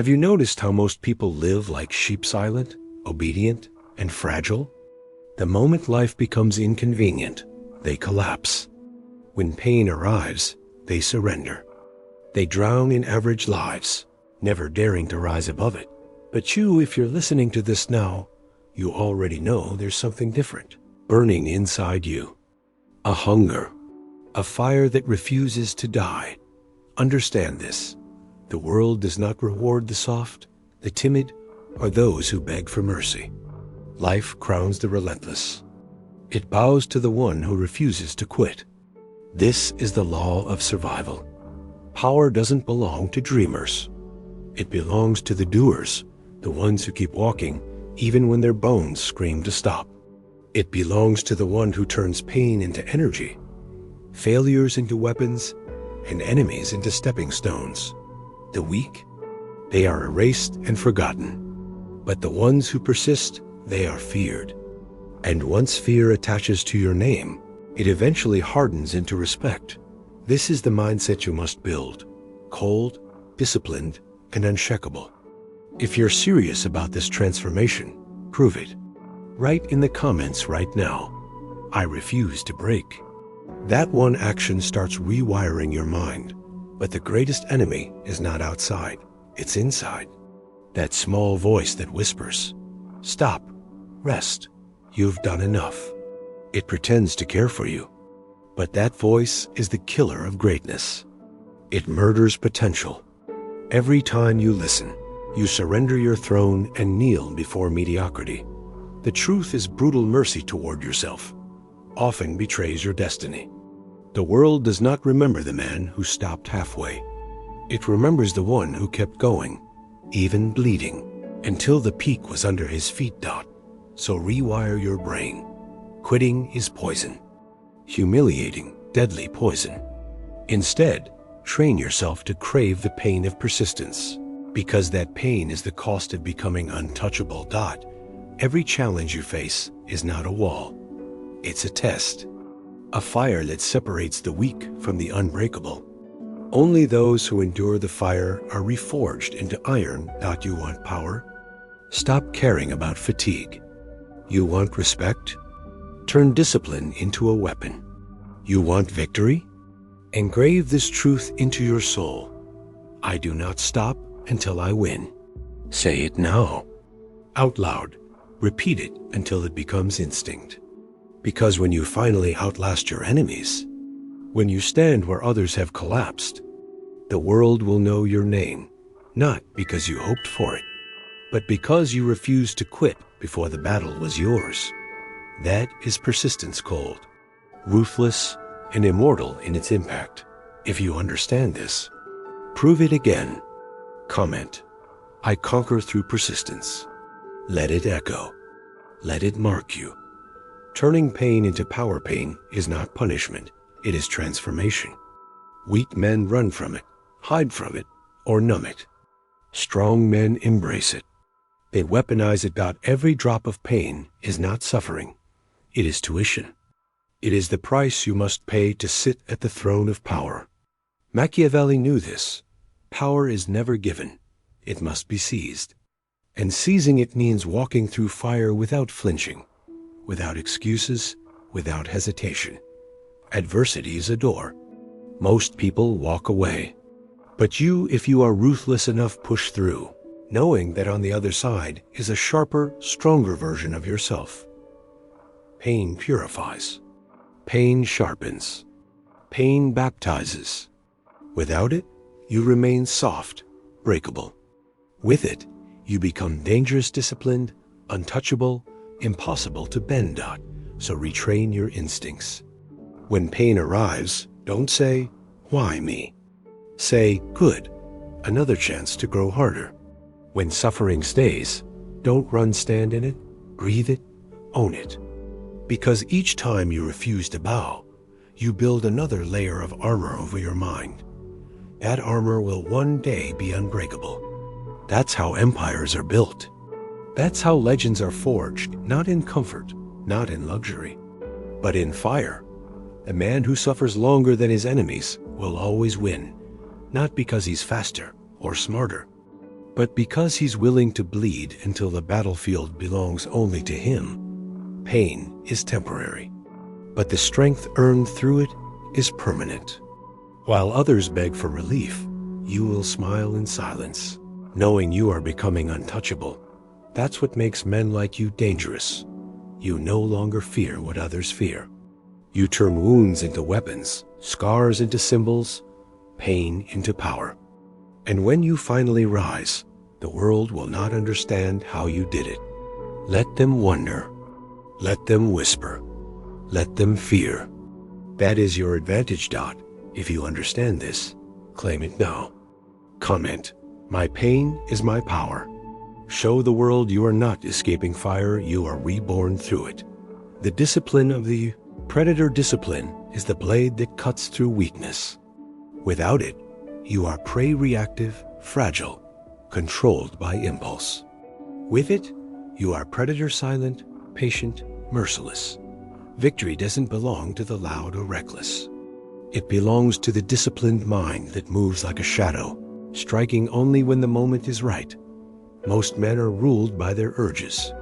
Have you noticed how most people live like sheep, silent, obedient, and fragile? The moment life becomes inconvenient, they collapse. When pain arrives, they surrender. They drown in average lives, never daring to rise above it. But you, if you're listening to this now, you already know there's something different, burning inside you. A hunger, a fire that refuses to die. Understand this. The world does not reward the soft, the timid, or those who beg for mercy. Life crowns the relentless. It bows to the one who refuses to quit. This is the law of survival. Power doesn't belong to dreamers. It belongs to the doers, the ones who keep walking even when their bones scream to stop. It belongs to the one who turns pain into energy, failures into weapons, and enemies into stepping stones. The weak, they are erased and forgotten. But the ones who persist, they are feared. And once fear attaches to your name, it eventually hardens into respect. This is the mindset you must build: cold, disciplined, and unshakable. If you're serious about this transformation, prove it. Write in the comments right now, "I refuse to break." That one action starts rewiring your mind. But the greatest enemy is not outside, it's inside. That small voice that whispers, "Stop, rest, you've done enough." It pretends to care for you. But that voice is the killer of greatness. It murders potential. Every time you listen, you surrender your throne and kneel before mediocrity. The truth is brutal mercy toward yourself often betrays your destiny. The world does not remember the man who stopped halfway. It remembers the one who kept going, even bleeding, until the peak was under his feet. So rewire your brain. Quitting is poison. Humiliating, deadly poison. Instead, train yourself to crave the pain of persistence, because that pain is the cost of becoming untouchable. Every challenge you face is not a wall. It's a test. A fire that separates the weak from the unbreakable. Only those who endure the fire are reforged into iron. You want power? Stop caring about fatigue. You want respect? Turn discipline into a weapon. You want victory? Engrave this truth into your soul. I do not stop until I win. Say it now. Out loud. Repeat it until it becomes instinct. Because when you finally outlast your enemies, when you stand where others have collapsed, the world will know your name, not because you hoped for it, but because you refused to quit before the battle was yours. That is persistence cold, ruthless, and immortal in its impact. If you understand this, prove it again. Comment, "I conquer through persistence." Let it echo. Let it mark you. Turning pain into power pain is not punishment, it is transformation. Weak men run from it, hide from it, or numb it. Strong men embrace it. They weaponize it. Every drop of pain is not suffering, it is tuition. It is the price you must pay to sit at the throne of power. Machiavelli knew this. Power is never given, it must be seized. And seizing it means walking through fire without flinching. Without excuses, without hesitation. Adversity is a door. Most people walk away. But you, if you are ruthless enough, push through, knowing that on the other side is a sharper, stronger version of yourself. Pain purifies. Pain sharpens. Pain baptizes. Without it, you remain soft, breakable. With it, you become dangerous, disciplined, untouchable, impossible to bend. So retrain your instincts. When pain arrives, don't say, "Why me?" Say, "Good, another chance to grow harder." When suffering stays, don't run, stand in it, breathe it, own it. Because each time you refuse to bow, you build another layer of armor over your mind. That armor will one day be unbreakable. That's how empires are built. That's how legends are forged, not in comfort, not in luxury, but in fire. The man who suffers longer than his enemies will always win, not because he's faster or smarter, But because he's willing to bleed until the battlefield belongs only to him, pain is temporary. But the strength earned through it is permanent. While others beg for relief, you will smile in silence, knowing you are becoming untouchable. That's what makes men like you dangerous. You no longer fear what others fear. You turn wounds into weapons, scars into symbols, pain into power. And when you finally rise, the world will not understand how you did it. Let them wonder. Let them whisper. Let them fear. That is your advantage, Dot. If you understand this, claim it now. Comment, my pain is my power. Show the world you are not escaping fire, you are reborn through it. The discipline of the predator discipline is the blade that cuts through weakness. Without it, you are prey reactive, fragile, controlled by impulse. With it, you are predator silent, patient, merciless. Victory doesn't belong to the loud or reckless. It belongs to the disciplined mind that moves like a shadow, striking only when the moment is right. Most men are ruled by their urges.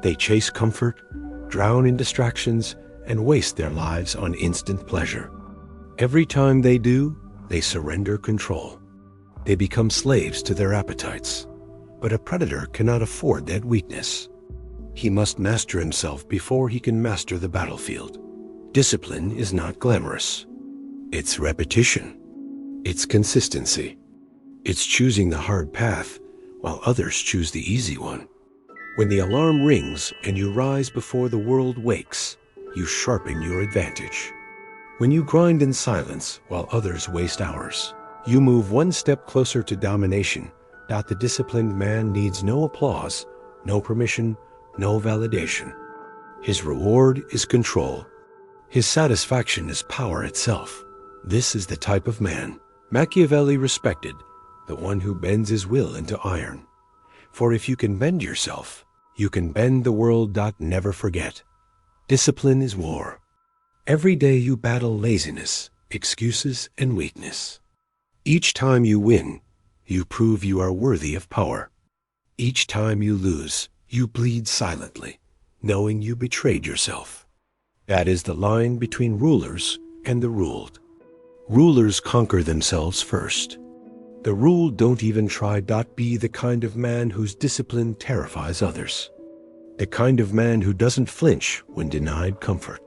They chase comfort, drown in distractions, and waste their lives on instant pleasure. Every time they do, they surrender control. They become slaves to their appetites. But a predator cannot afford that weakness. He must master himself before he can master the battlefield. Discipline is not glamorous. It's repetition. It's consistency. It's choosing the hard path while others choose the easy one. When the alarm rings and you rise before the world wakes, you sharpen your advantage. When you grind in silence while others waste hours, you move one step closer to domination. The disciplined man needs no applause, no permission, no validation. His reward is control. His satisfaction is power itself. This is the type of man Machiavelli respected, the one who bends his will into iron. For if you can bend yourself, you can bend the world. Never forget. Discipline is war. Every day you battle laziness, excuses, and weakness. Each time you win, you prove you are worthy of power. Each time you lose, you bleed silently, knowing you betrayed yourself. That is the line between rulers and the ruled. Rulers conquer themselves first. The ruled don't even try. Be the kind of man whose discipline terrifies others. The kind of man who doesn't flinch when denied comfort.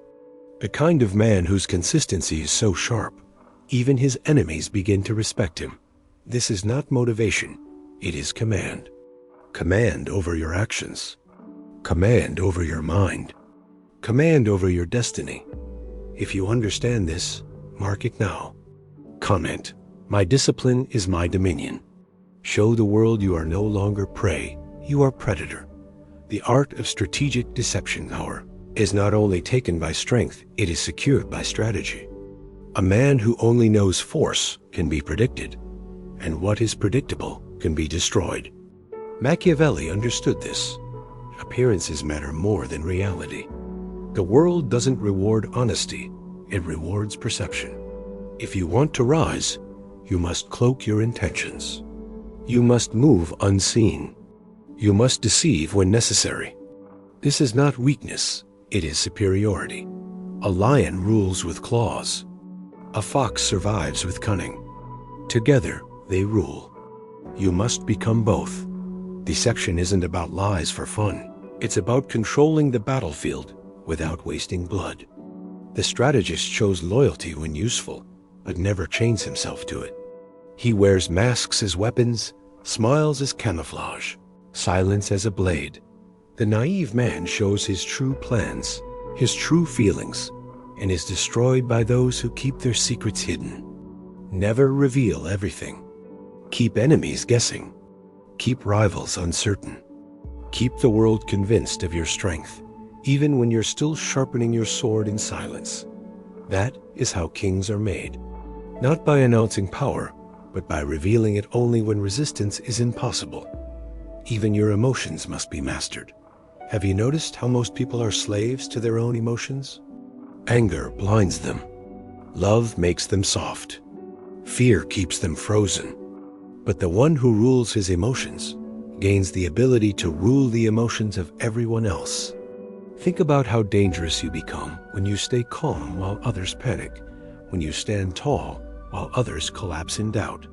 The kind of man whose consistency is so sharp, even his enemies begin to respect him. This is not motivation, it is command. Command over your actions. Command over your mind. Command over your destiny. If you understand this, mark it now. Comment, my discipline is my dominion. Show the world you are no longer prey, you are predator. The art of strategic deception, however, is not only taken by strength, it is secured by strategy. A man who only knows force can be predicted, and what is predictable can be destroyed. Machiavelli understood this. Appearances matter more than reality. The world doesn't reward honesty, it rewards perception. If you want to rise, you must cloak your intentions. You must move unseen. You must deceive when necessary. This is not weakness, it is superiority. A lion rules with claws. A fox survives with cunning. Together, they rule. You must become both. Deception isn't about lies for fun. It's about controlling the battlefield without wasting blood. The strategist chose loyalty when useful, but never chains himself to it. He wears masks as weapons, smiles as camouflage, silence as a blade. The naive man shows his true plans, his true feelings, and is destroyed by those who keep their secrets hidden. Never reveal everything. Keep enemies guessing. Keep rivals uncertain. Keep the world convinced of your strength, even when you're still sharpening your sword in silence. That is how kings are made. Not by announcing power, but by revealing it only when resistance is impossible. Even your emotions must be mastered. Have you noticed how most people are slaves to their own emotions? Anger blinds them. Love makes them soft. Fear keeps them frozen. But the one who rules his emotions gains the ability to rule the emotions of everyone else. Think about how dangerous you become when you stay calm while others panic, when you stand tall while others collapse in doubt.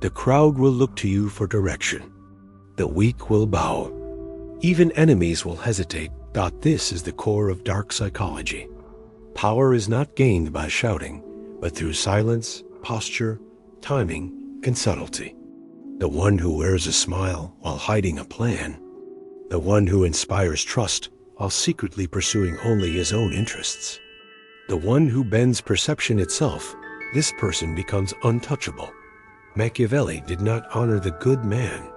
The crowd will look to you for direction. The weak will bow. Even enemies will hesitate. This is the core of dark psychology. Power is not gained by shouting, but through silence, posture, timing, and subtlety. The one who wears a smile while hiding a plan. The one who inspires trust while secretly pursuing only his own interests. The one who bends perception itself. This person becomes untouchable. Machiavelli did not honor the good man.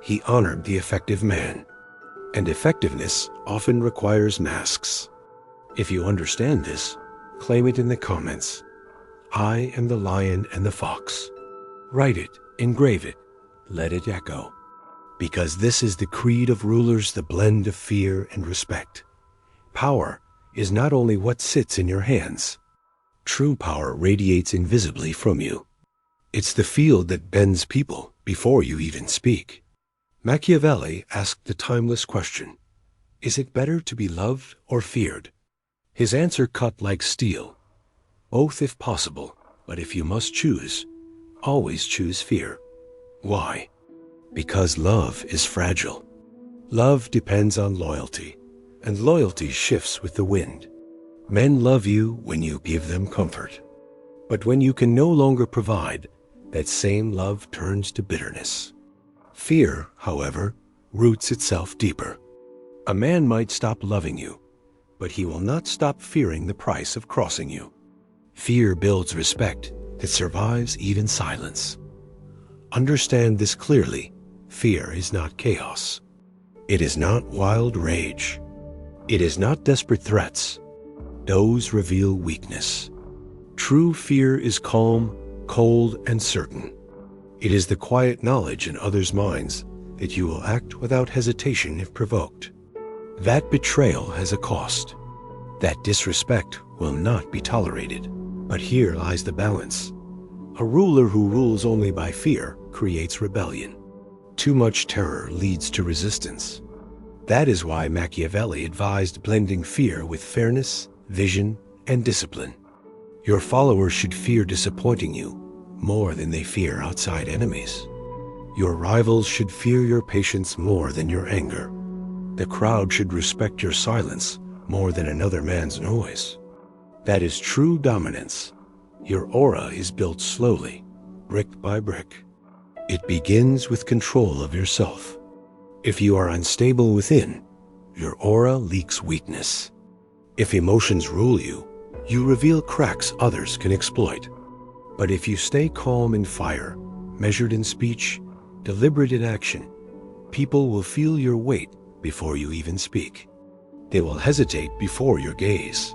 He honored the effective man. And effectiveness often requires masks. If you understand this, claim it in the comments. I am the lion and the fox. Write it, engrave it, let it echo. Because this is the creed of rulers, the blend of fear and respect. Power is not only what sits in your hands. True power radiates invisibly from you. It's the field that bends people before you even speak. Machiavelli asked the timeless question, is it better to be loved or feared? His answer cut like steel. Both if possible, but if you must choose, always choose fear. Why? Because love is fragile. Love depends on loyalty, and loyalty shifts with the wind. Men love you when you give them comfort. But when you can no longer provide, that same love turns to bitterness. Fear, however, roots itself deeper. A man might stop loving you, but he will not stop fearing the price of crossing you. Fear builds respect that survives even silence. Understand this clearly. Fear is not chaos. It is not wild rage. It is not desperate threats. Those reveal weakness. True fear is calm, cold, and certain. It is the quiet knowledge in others' minds that you will act without hesitation if provoked. That betrayal has a cost. That disrespect will not be tolerated. But here lies the balance. A ruler who rules only by fear creates rebellion. Too much terror leads to resistance. That is why Machiavelli advised blending fear with fairness, vision, and discipline. Your followers should fear disappointing you more than they fear outside enemies. Your rivals should fear your patience more than your anger. The crowd should respect your silence more than another man's noise. That is true dominance. Your aura is built slowly, brick by brick. It begins with control of yourself. If you are unstable within, your aura leaks weakness. If emotions rule you, you reveal cracks others can exploit. But if you stay calm in fire, measured in speech, deliberate in action, people will feel your weight before you even speak. They will hesitate before your gaze.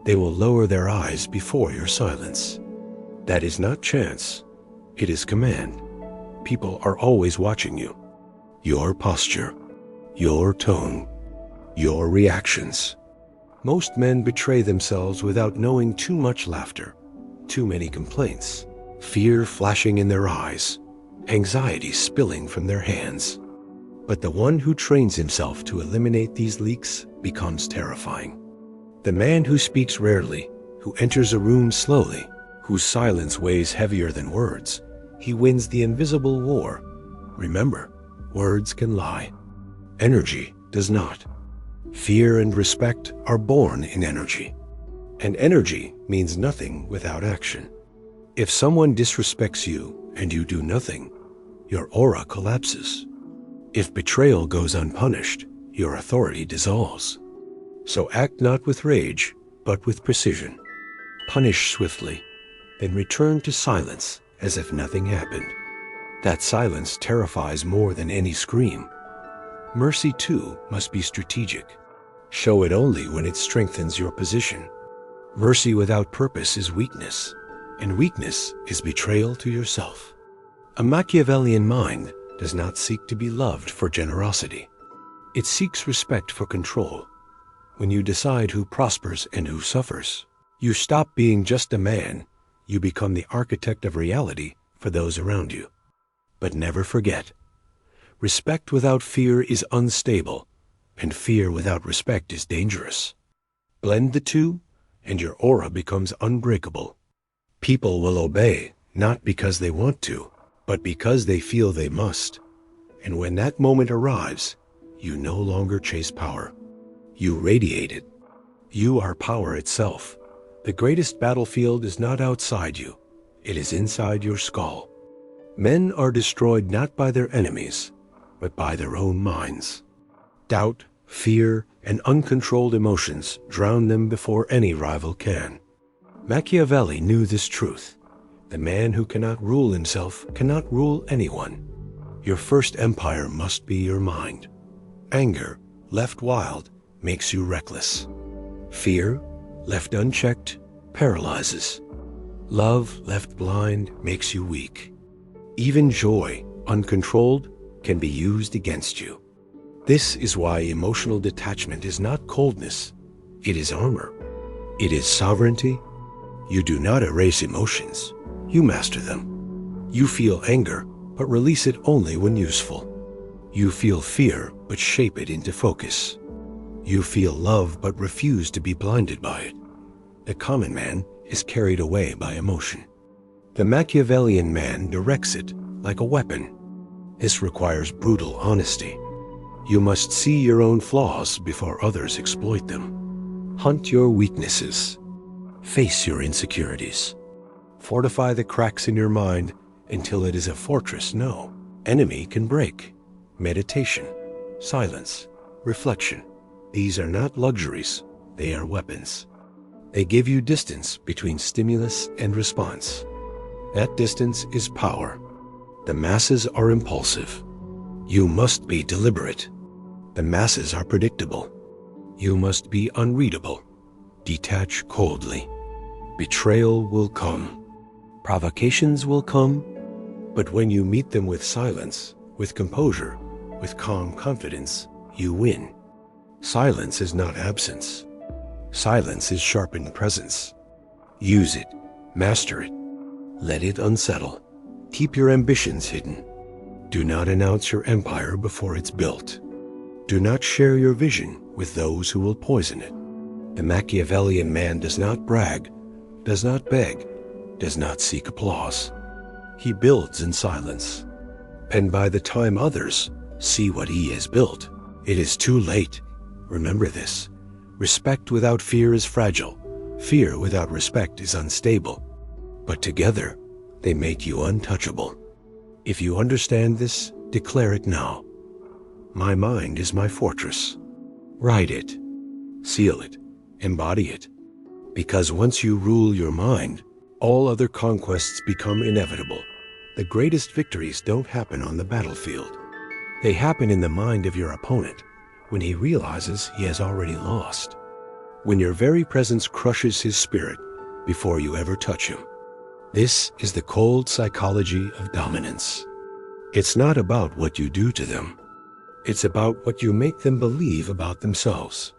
They will lower their eyes before your silence. That is not chance. It is command. People are always watching you. Your posture, your tone, your reactions. Most men betray themselves without knowing. Too much laughter, too many complaints, fear flashing in their eyes, anxiety spilling from their hands. But the one who trains himself to eliminate these leaks becomes terrifying. The man who speaks rarely, who enters a room slowly, whose silence weighs heavier than words, he wins the invisible war. Remember, words can lie. Energy does not. Fear and respect are born in energy. And energy means nothing without action. If someone disrespects you and you do nothing, your aura collapses. If betrayal goes unpunished, your authority dissolves. So act not with rage, but with precision. Punish swiftly, then return to silence as if nothing happened. That silence terrifies more than any scream. Mercy, too, must be strategic. Show it only when it strengthens your position. Mercy without purpose is weakness, and weakness is betrayal to yourself. A Machiavellian mind does not seek to be loved for generosity. It seeks respect for control. When you decide who prospers and who suffers, you stop being just a man. You become the architect of reality for those around you. But never forget, respect without fear is unstable, and fear without respect is dangerous. Blend the two, and your aura becomes unbreakable. People will obey, not because they want to, but because they feel they must. And when that moment arrives, you no longer chase power. You radiate it. You are power itself. The greatest battlefield is not outside you. It is inside your skull. Men are destroyed not by their enemies, but by their own minds. Doubt, fear, and uncontrolled emotions drown them before any rival can. Machiavelli knew this truth. The man who cannot rule himself cannot rule anyone. Your first empire must be your mind. Anger, left wild, makes you reckless. Fear, left unchecked, paralyzes. Love, left blind, makes you weak. Even joy, uncontrolled, can be used against you. This is why emotional detachment is not coldness. It is armor. It is sovereignty. You do not erase emotions. You master them. You feel anger, but release it only when useful. You feel fear, but shape it into focus. You feel love, but refuse to be blinded by it. The common man is carried away by emotion. The Machiavellian man directs it like a weapon. This requires brutal honesty. You must see your own flaws before others exploit them. Hunt your weaknesses. Face your insecurities. Fortify the cracks in your mind until it is a fortress no enemy can break. Meditation, silence, reflection. These are not luxuries, they are weapons. They give you distance between stimulus and response. That distance is power. The masses are impulsive. You must be deliberate. The masses are predictable. You must be unreadable. Detach coldly. Betrayal will come. Provocations will come. But when you meet them with silence, with composure, with calm confidence, you win. Silence is not absence. Silence is sharpened presence. Use it. Master it. Let it unsettle. Keep your ambitions hidden. Do not announce your empire before it's built. Do not share your vision with those who will poison it. The Machiavellian man does not brag, does not beg, does not seek applause. He builds in silence. And by the time others see what he has built, it is too late. Remember this. Respect without fear is fragile. Fear without respect is unstable. But together, they make you untouchable. If you understand this, declare it now. My mind is my fortress. Write it. Seal it. Embody it. Because once you rule your mind, all other conquests become inevitable. The greatest victories don't happen on the battlefield. They happen in the mind of your opponent when he realizes he has already lost. When your very presence crushes his spirit before you ever touch him. This is the cold psychology of dominance. It's not about what you do to them. It's about what you make them believe about themselves.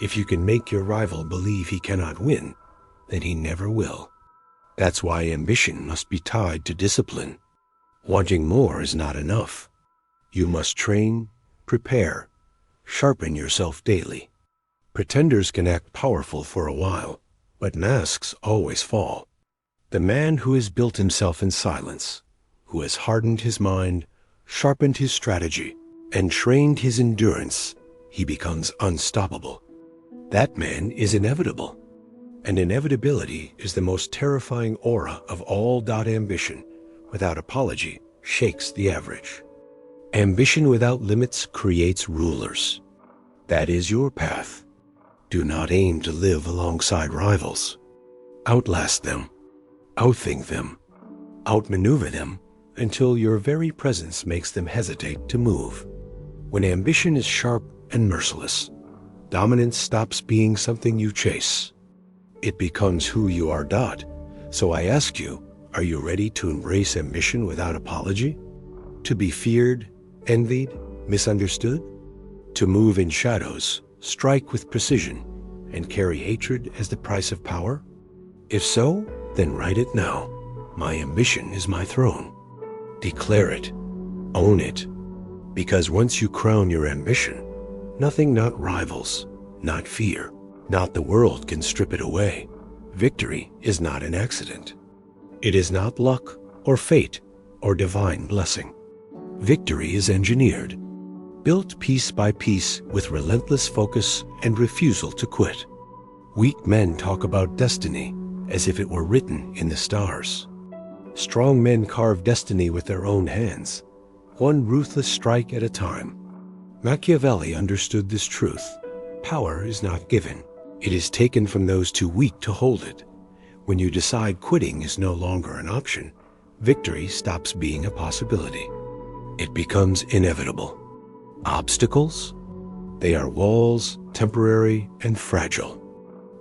If you can make your rival believe he cannot win, then he never will. That's why ambition must be tied to discipline. Wanting more is not enough. You must train, prepare, sharpen yourself daily. Pretenders can act powerful for a while, but masks always fall. The man who has built himself in silence, who has hardened his mind, sharpened his strategy, and trained his endurance, he becomes unstoppable. That man is inevitable. And inevitability is the most terrifying aura of all. Ambition, without apology, shakes the average. Ambition without limits creates rulers. That is your path. Do not aim to live alongside rivals. Outlast them. Outthink them. Outmaneuver them until your very presence makes them hesitate to move. When ambition is sharp and merciless, dominance stops being something you chase. It becomes who you are. So I ask you, are you ready to embrace ambition without apology? To be feared, envied, misunderstood? To move in shadows, strike with precision, and carry hatred as the price of power? If so, then write it now. My ambition is my throne. Declare it. Own it. Because once you crown your ambition, nothing, not rivals, not fear, not the world, can strip it away. Victory is not an accident. It is not luck or fate or divine blessing. Victory is engineered, built piece by piece with relentless focus and refusal to quit. Weak men talk about destiny as if it were written in the stars. Strong men carve destiny with their own hands, one ruthless strike at a time. Machiavelli understood this truth. Power is not given. It is taken from those too weak to hold it. When you decide quitting is no longer an option, victory stops being a possibility. It becomes inevitable. Obstacles? They are walls, temporary and fragile.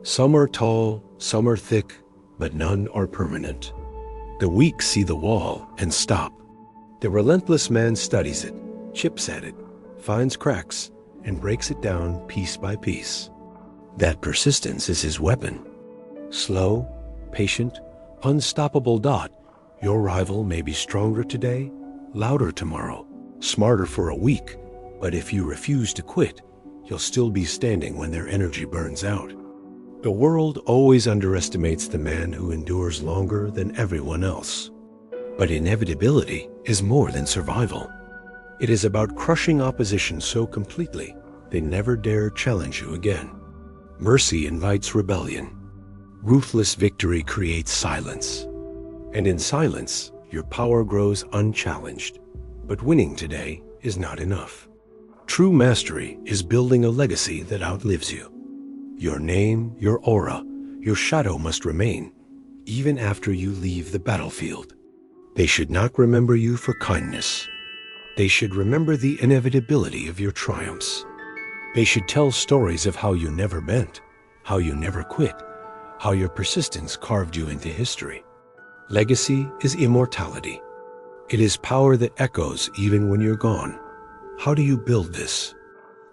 Some are tall, some are thick, but none are permanent. The weak see the wall and stop. The relentless man studies it, chips at it, finds cracks, and breaks it down piece by piece. That persistence is his weapon. Slow, patient, unstoppable dot. Your rival may be stronger today, louder tomorrow, smarter for a week, but if you refuse to quit, you'll still be standing when their energy burns out. The world always underestimates the man who endures longer than everyone else. But inevitability is more than survival. It is about crushing opposition so completely they never dare challenge you again. Mercy invites rebellion. Ruthless victory creates silence. And in silence, your power grows unchallenged. But winning today is not enough. True mastery is building a legacy that outlives you. Your name, your aura, your shadow must remain, even after you leave the battlefield. They should not remember you for kindness. They should remember the inevitability of your triumphs. They should tell stories of how you never bent, how you never quit, how your persistence carved you into history. Legacy is immortality. It is power that echoes even when you're gone. How do you build this?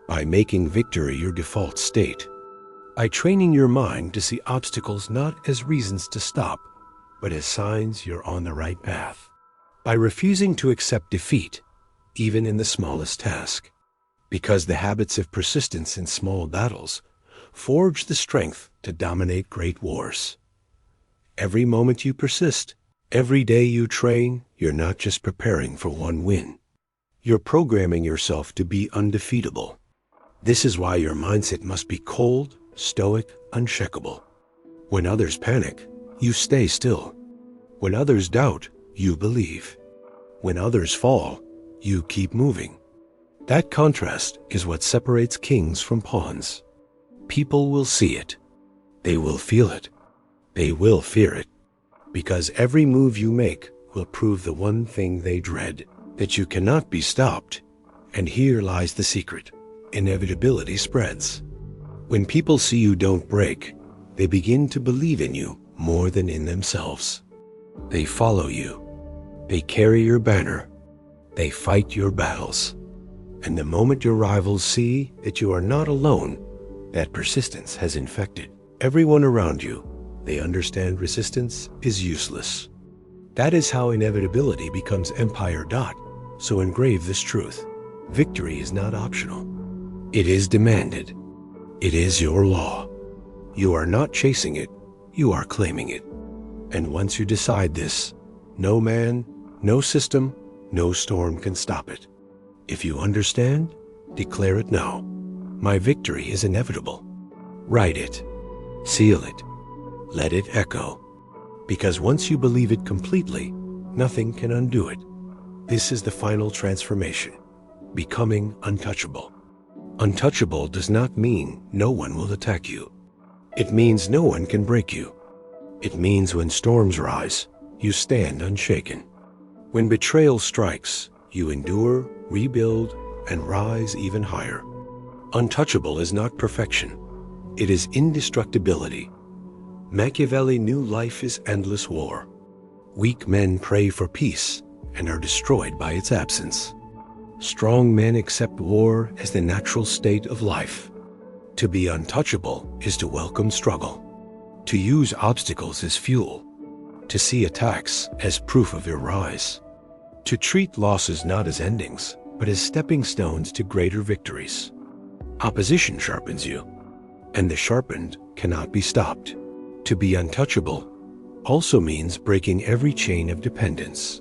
By making victory your default state. By training your mind to see obstacles not as reasons to stop, but as signs you're on the right path. By refusing to accept defeat, even in the smallest task. Because the habits of persistence in small battles forge the strength to dominate great wars. Every moment you persist, every day you train, you're not just preparing for one win. You're programming yourself to be undefeatable. This is why your mindset must be cold, stoic, unshakable. When others panic, you stay still. When others doubt, you believe. When others fall, you keep moving. That contrast is what separates kings from pawns. People will see it. They will feel it. They will fear it. Because every move you make will prove the one thing they dread, that you cannot be stopped. And here lies the secret. Inevitability spreads. When people see you don't break, they begin to believe in you more than in themselves. They follow you. They carry your banner. They fight your battles. And the moment your rivals see that you are not alone, that persistence has infected everyone around you. They understand resistance is useless. That is how inevitability becomes empire. So engrave this truth. Victory is not optional. It is demanded. It is your law. You are not chasing it. You are claiming it. And once you decide this, no man, no system, no storm can stop it. If you understand, declare it now. My victory is inevitable. Write it. Seal it. Let it echo. Because once you believe it completely, nothing can undo it. This is the final transformation, becoming untouchable. Untouchable does not mean no one will attack you. It means no one can break you. It means when storms rise, you stand unshaken. When betrayal strikes, you endure, rebuild, and rise even higher. Untouchable is not perfection. It is indestructibility. Machiavelli knew life is endless war. Weak men pray for peace and are destroyed by its absence. Strong men accept war as the natural state of life. To be untouchable is to welcome struggle, to use obstacles as fuel, to see attacks as proof of your rise, To treat losses not as endings, but as stepping stones to greater victories. Opposition sharpens you, and the sharpened cannot be stopped. To be untouchable also means breaking every chain of dependence.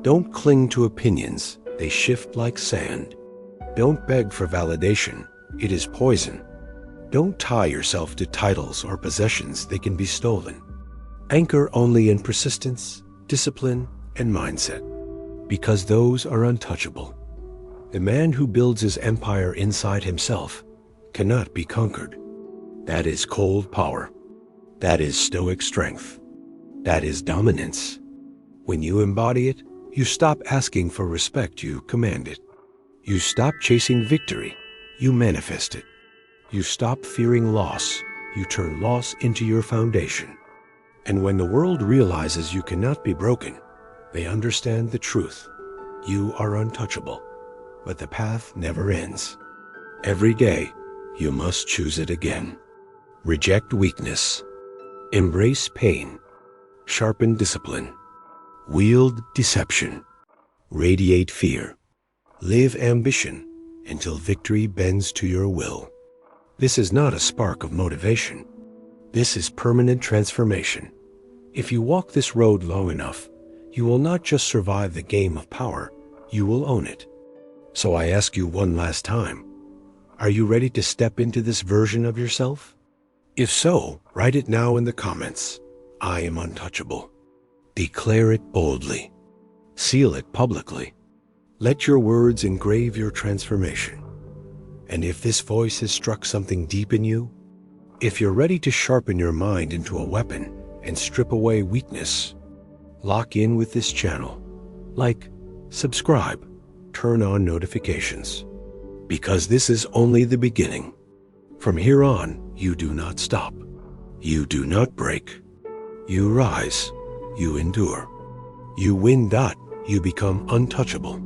Don't cling to opinions, they shift like sand. Don't beg for validation, it is poison. Don't tie yourself to titles or possessions, they can be stolen. Anchor only in persistence, discipline, and mindset, because those are untouchable. The man who builds his empire inside himself cannot be conquered. That is cold power. That is Stoic strength. That is dominance. When you embody it, you stop asking for respect, you command it. You stop chasing victory, you manifest it. You stop fearing loss, you turn loss into your foundation. And when the world realizes you cannot be broken, they understand the truth. You are untouchable, but the path never ends. Every day, you must choose it again. Reject weakness. Embrace pain. Sharpen discipline. Wield deception. Radiate fear. Live ambition until victory bends to your will. This is not a spark of motivation. This is permanent transformation. If you walk this road long enough, you will not just survive the game of power, you will own it. So I ask you one last time, are you ready to step into this version of yourself? If so, write it now in the comments. I am untouchable. Declare it boldly. Seal it publicly. Let your words engrave your transformation. And if this voice has struck something deep in you, if you're ready to sharpen your mind into a weapon and strip away weakness, lock in with this channel. Like, subscribe, turn on notifications. Because this is only the beginning. From here on, you do not stop. You do not break. You rise. You endure. You win. You become untouchable.